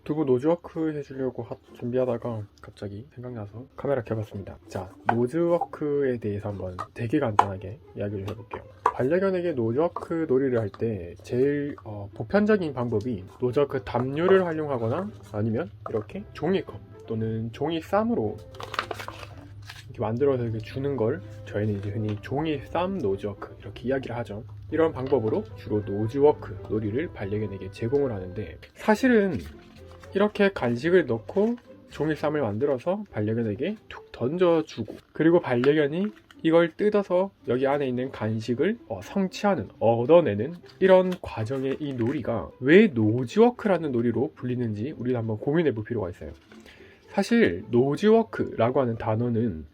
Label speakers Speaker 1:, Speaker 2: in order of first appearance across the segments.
Speaker 1: 두부 노즈워크 해주려고 준비하다가 갑자기 생각나서 카메라 켜봤습니다. 자, 노즈워크에 대해서 한번 되게 간단하게 이야기를 해볼게요. 반려견에게 노즈워크 놀이를 할 때 제일 보편적인 방법이 노즈워크 담요를 활용하거나 아니면 이렇게 종이컵 또는 종이 쌈으로 이렇게 만들어서 이렇게 주는 걸 저희는 이제 흔히 종이 쌈 노즈워크 이렇게 이야기를 하죠. 이런 방법으로 주로 노즈워크 놀이를 반려견에게 제공을 하는데, 사실은 이렇게 간식을 넣고 종이쌈을 만들어서 반려견에게 툭 던져주고, 그리고 반려견이 이걸 뜯어서 여기 안에 있는 간식을 성취하는, 얻어내는 이런 과정의 이 놀이가 왜 노즈워크라는 놀이로 불리는지 우리가 한번 고민해 볼 필요가 있어요. 사실 노즈워크라고 하는 단어는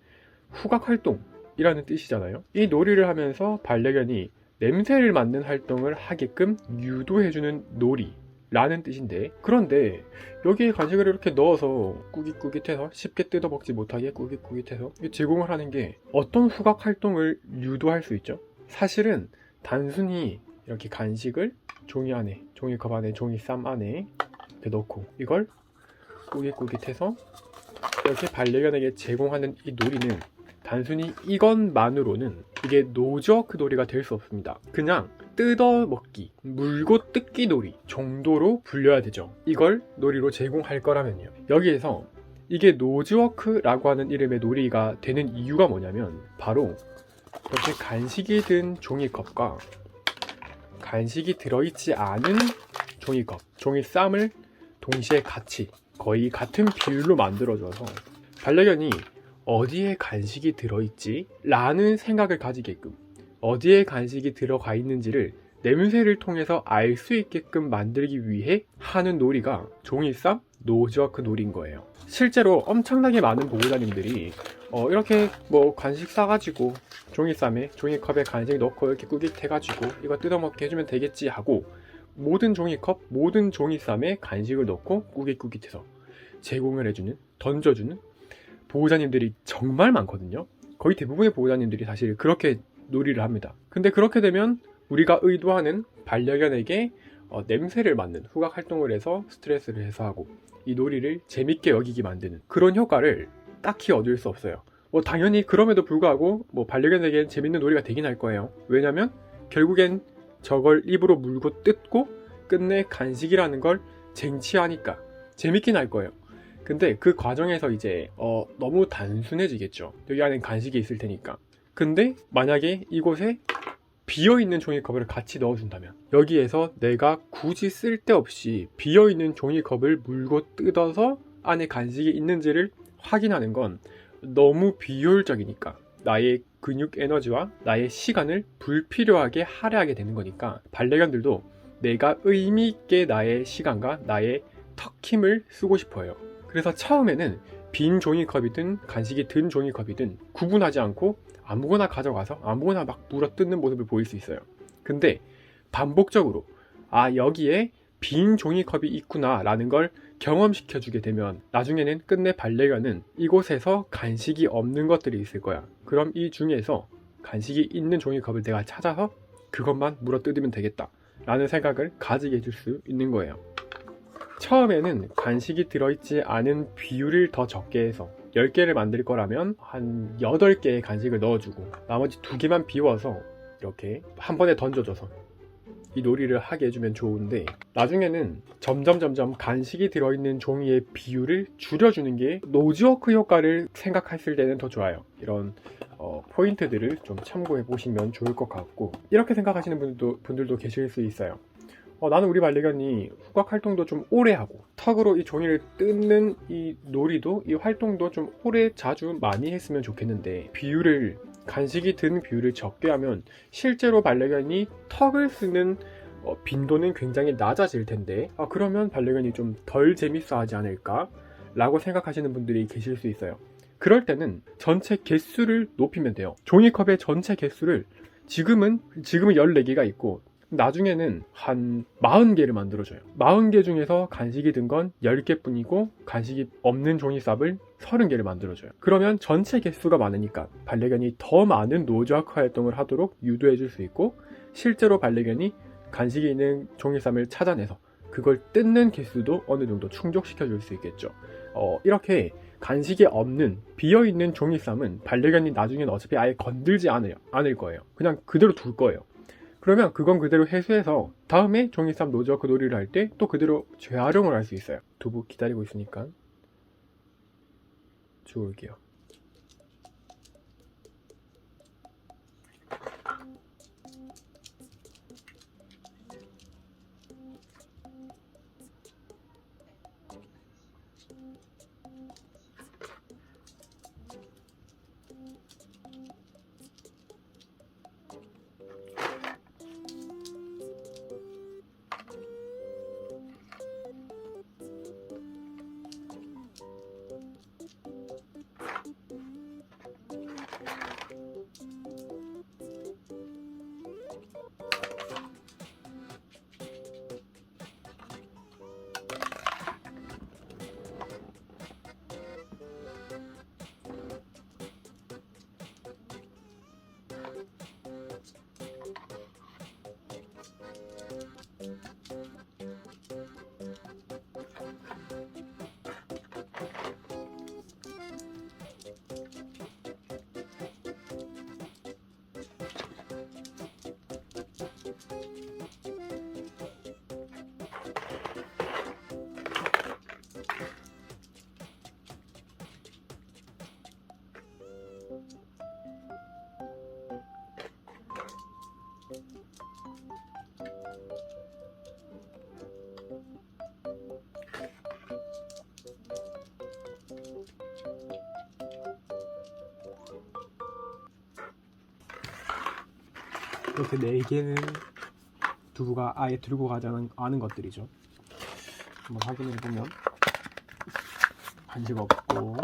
Speaker 1: 후각활동이라는 뜻이잖아요. 이 놀이를 하면서 반려견이 냄새를 맡는 활동을 하게끔 유도해주는 놀이 라는 뜻인데, 그런데 여기에 간식을 이렇게 넣어서 꾸깃꾸깃해서 쉽게 뜯어먹지 못하게 꾸깃꾸깃해서 제공을 하는 게 어떤 후각 활동을 유도할 수 있죠? 사실은 단순히 이렇게 간식을 종이 안에, 종이컵 안에, 종이쌈 안에 이렇게 넣고 이걸 꾸깃꾸깃해서 이렇게 반려견에게 제공하는 이 놀이는 단순히 이것만으로는 이게 노즈워크 놀이가 될 수 없습니다. 그냥 뜯어먹기, 물고 뜯기 놀이 정도로 불려야 되죠. 이걸 놀이로 제공할 거라면요. 여기에서 이게 노즈워크라고 하는 이름의 놀이가 되는 이유가 뭐냐면, 바로 이렇게 간식이 든 종이컵과 간식이 들어있지 않은 종이컵, 종이쌈을 동시에 같이 거의 같은 비율로 만들어줘서 반려견이 어디에 간식이 들어있지? 라는 생각을 가지게끔, 어디에 간식이 들어가 있는지를 냄새를 통해서 알 수 있게끔 만들기 위해 하는 놀이가 종이쌈 노즈워크 놀이인 거예요. 실제로 엄청나게 많은 보호자님들이 이렇게 간식 싸가지고 종이쌈에, 종이컵에 간식 넣고 이렇게 꾸깃해가지고 이거 뜯어먹게 해주면 되겠지 하고 모든 종이컵, 모든 종이쌈에 간식을 넣고 꾸깃꾸깃해서 제공을 해주는, 던져주는 보호자님들이 정말 많거든요. 거의 대부분의 보호자님들이 사실 그렇게 놀이를 합니다. 근데 그렇게 되면 우리가 의도하는 반려견에게 냄새를 맡는 후각 활동을 해서 스트레스를 해소하고 이 놀이를 재밌게 여기게 만드는 그런 효과를 딱히 얻을 수 없어요. 당연히 그럼에도 불구하고 반려견에게는 재밌는 놀이가 되긴 할 거예요. 왜냐면 결국엔 저걸 입으로 물고 뜯고 끝내 간식이라는 걸 쟁취하니까 재밌긴 할 거예요. 근데 그 과정에서 이제 너무 단순해지겠죠. 여기 안에 간식이 있을 테니까. 근데 만약에 이곳에 비어있는 종이컵을 같이 넣어준다면, 여기에서 내가 굳이 쓸데없이 비어있는 종이컵을 물고 뜯어서 안에 간식이 있는지를 확인하는 건 너무 비효율적이니까, 나의 근육 에너지와 나의 시간을 불필요하게 할애하게 되는 거니까 반려견들도 내가 의미있게 나의 시간과 나의 턱힘을 쓰고 싶어요. 그래서 처음에는 빈 종이컵이든 간식이 든 종이컵이든 구분하지 않고 아무거나 가져가서 아무거나 막 물어 뜯는 모습을 보일 수 있어요. 근데 반복적으로 여기에 빈 종이컵이 있구나 라는 걸 경험시켜 주게 되면 나중에는 끝내 반려견은 이곳에서 간식이 없는 것들이 있을 거야. 그럼 이 중에서 간식이 있는 종이컵을 내가 찾아서 그것만 물어 뜯으면 되겠다 라는 생각을 가지게 해줄 수 있는 거예요. 처음에는 간식이 들어있지 않은 비율을 더 적게 해서 10개를 만들 거라면 한 8개의 간식을 넣어주고 나머지 2개만 비워서 이렇게 한 번에 던져줘서 이 놀이를 하게 해주면 좋은데, 나중에는 점점 간식이 들어있는 종이의 비율을 줄여주는 게 노즈워크 효과를 생각했을 때는 더 좋아요. 이런 포인트들을 좀 참고해 보시면 좋을 것 같고, 이렇게 생각하시는 분들도 계실 수 있어요. 나는 우리 반려견이 후각 활동도 좀 오래 하고 턱으로 이 종이를 뜯는 이 놀이도, 이 활동도 좀 오래 자주 많이 했으면 좋겠는데, 간식이 든 비율을 적게 하면 실제로 반려견이 턱을 쓰는 빈도는 굉장히 낮아질 텐데, 그러면 반려견이 좀 덜 재밌어 하지 않을까 라고 생각하시는 분들이 계실 수 있어요. 그럴 때는 전체 개수를 높이면 돼요. 종이컵의 전체 개수를 지금은 14개가 있고 나중에는 한 40개를 만들어줘요. 40개 중에서 간식이 든 건 10개 뿐이고 간식이 없는 종이삽을 30개를 만들어줘요. 그러면 전체 개수가 많으니까 반려견이 더 많은 노즈워크 활동을 하도록 유도해 줄 수 있고, 실제로 반려견이 간식이 있는 종이쌈을 찾아내서 그걸 뜯는 개수도 어느 정도 충족시켜 줄 수 있겠죠. 이렇게 간식이 없는 비어있는 종이쌈은 반려견이 나중에는 어차피 아예 건들지 않을 거예요. 그냥 그대로 둘 거예요. 그러면 그건 그대로 회수해서 다음에 종이쌈 노즈워크 놀이를 할 때 또 그대로 재활용을 할 수 있어요. 두부 기다리고 있으니까 주울게요. 이렇게 4개는 두부가 아예 들고 가지 않은 것들이죠. 한번 확인해 보면 간식 없고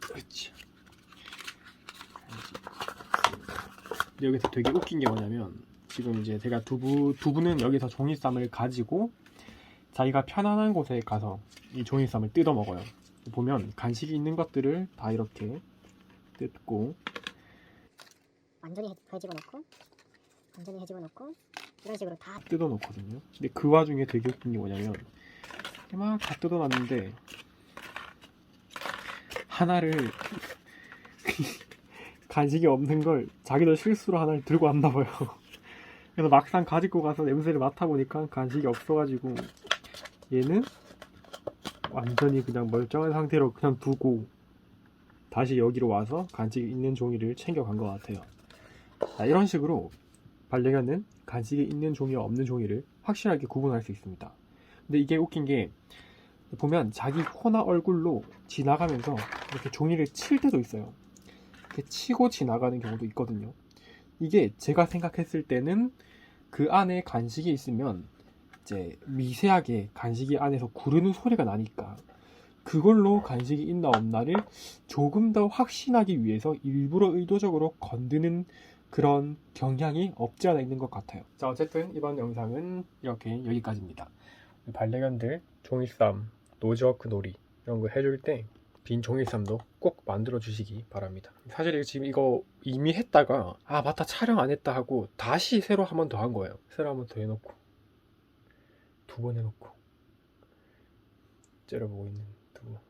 Speaker 1: 그렇지. 여기서 되게 웃긴 게 뭐냐면 지금 이제 제가 두부는 여기서 종이쌈을 가지고 자기가 편안한 곳에 가서 이 종이쌈을 뜯어 먹어요. 보면 간식이 있는 것들을 다 이렇게 뜯고
Speaker 2: 완전히 해집어 놓고 이런 식으로 다
Speaker 1: 뜯어 놓거든요. 근데 그 와중에 되게 웃긴 게 뭐냐면 막 다 뜯어 놨는데 하나를 간식이 없는 걸 자기도 실수로 하나를 들고 왔나 봐요. 그래서 막상 가지고 가서 냄새를 맡아보니까 간식이 없어가지고 얘는 완전히 그냥 멀쩡한 상태로 그냥 두고 다시 여기로 와서 간식이 있는 종이를 챙겨간 것 같아요. 자, 이런 식으로 반려견은 간식이 있는 종이와 없는 종이를 확실하게 구분할 수 있습니다. 근데 이게 웃긴 게 보면 자기 코나 얼굴로 지나가면서 이렇게 종이를 칠 때도 있어요. 이렇게 치고 지나가는 경우도 있거든요. 이게 제가 생각했을 때는 그 안에 간식이 있으면 이제 미세하게 간식이 안에서 구르는 소리가 나니까 그걸로 간식이 있나 없나를 조금 더 확신하기 위해서 일부러 의도적으로 건드는 그런 경향이 없지 않아 있는 것 같아요. 자, 어쨌든 이번 영상은 이렇게 여기까지입니다. 반려견들 종이쌈, 노즈워크 놀이 이런 거 해줄 때 빈 종이쌈도 꼭 만들어 주시기 바랍니다. 사실 지금 이거 이미 했다가 아 맞다 촬영 안 했다 하고 다시 새로 한 번 더 한 거예요. 새로 한 번 더 해놓고 2번 해놓고 째려보고 있는 두부.